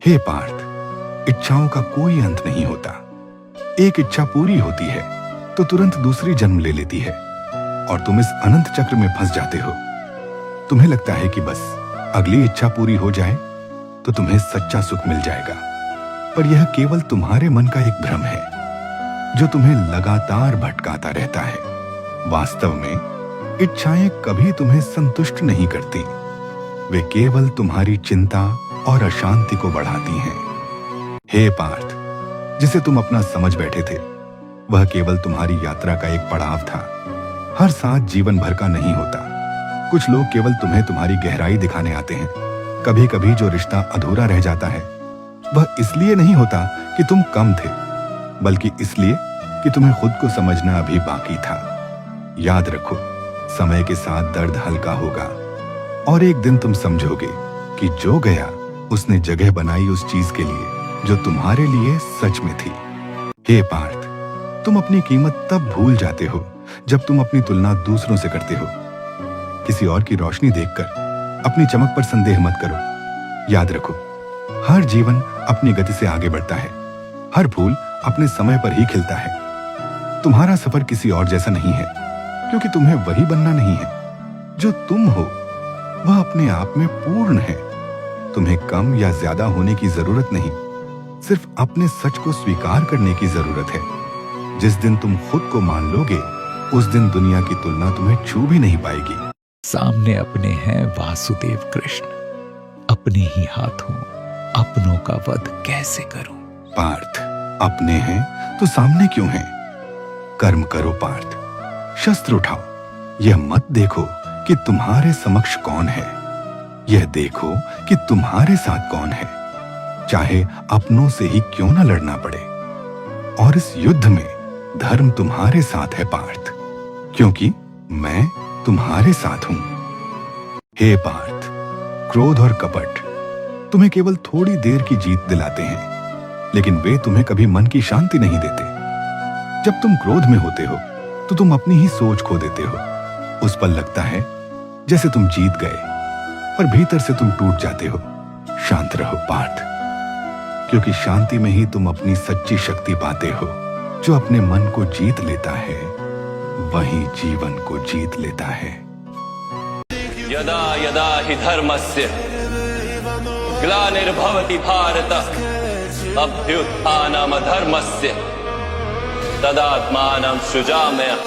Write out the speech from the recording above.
हे पार्थ, इच्छाओं का कोई अंत नहीं होता। एक इच्छा पूरी होती है तो तुरंत दूसरी जन्म ले लेती है और तुम इस अनंत चक्र में फंस जाते हो। तुम्हें लगता है कि बस अगली इच्छा पूरी हो जाए तो तुम्हें सच्चा सुख मिल जाएगा, पर यह केवल तुम्हारे मन का एक भ्रम है जो तुम्हें लगातार भटकाता रहता है। वास्तव में इच्छाएं कभी तुम्हें संतुष्ट नहीं करती, वे केवल तुम्हारी चिंता और अशांति को बढ़ाती हैं। हे पार्थ, जिसे तुम अपना समझ बैठे थे वह केवल तुम्हारी यात्रा का एक पड़ाव था। हर साथ जीवन भर का नहीं होता। कुछ लोग केवल तुम्हें तुम्हारी गहराई दिखाने आते हैं। कभी कभी जो रिश्ता अधूरा रह जाता है वह इसलिए नहीं होता कि तुम कम थे, बल्कि इसलिए कि तुम्हें खुद को समझना अभी बाकी था। याद रखो, समय के साथ दर्द हल्का होगा और एक दिन तुम समझोगे कि जो गया उसने जगह बनाई उस चीज के लिए जो तुम्हारे लिए सच में थी। हे पार्थ, तुम अपनी कीमत तब भूल जाते हो जब तुम अपनी तुलना दूसरों से करते हो। किसी और की रोशनी देखकर अपनी चमक पर संदेह मत करो। याद रखो, हर जीवन अपनी गति से आगे बढ़ता है। हर फूल अपने समय पर ही खिलता है। तुम्हारा सफर किसी और जैसा नहीं है, क्योंकि तुम्हें वही बनना नहीं है। जो तुम हो वह अपने आप में पूर्ण है। तुम्हें कम या ज्यादा होने की जरूरत नहीं, सिर्फ अपने सच को स्वीकार करने की जरूरत है। जिस दिन तुम खुद को मान लोगे उस दिन दुनिया की तुलना तुम्हें छू भी नहीं पाएगी। सामने अपने हैं वासुदेव कृष्ण, अपने ही हाथों अपनों का वध कैसे करूं? पार्थ, अपने हैं तो सामने क्यों हैं? कर्म करो पार्थ, शस्त्र उठाओ। यह मत देखो कि तुम्हारे समक्ष कौन है, यह देखो कि तुम्हारे साथ कौन है। चाहे अपनों से ही क्यों न लड़ना पड़े। और इस युद्ध में धर्म तुम्हारे साथ है पार्थ, क्योंकि मैं तुम्हारे साथ हूं। हे पार्थ, क्रोध और कपट तुम्हें केवल थोड़ी देर की जीत दिलाते हैं, लेकिन वे तुम्हें कभी मन की शांति नहीं देते। जब तुम क्रोध में होते हो तो तुम अपनी ही सोच खो देते हो। उस पल लगता है जैसे तुम जीत गए, पर भीतर से तुम टूट जाते हो। शांत रहो पार्थ, क्योंकि शांति में ही तुम अपनी सच्ची शक्ति पाते हो। जो अपने मन को जीत लेता है वही जीवन को जीत लेता है। यदा यदा हि धर्मस्य ग्लानिर्भवति भारत अभ्युत्थानमधर्मस्य तदात्मानं सृजाम्यहम्।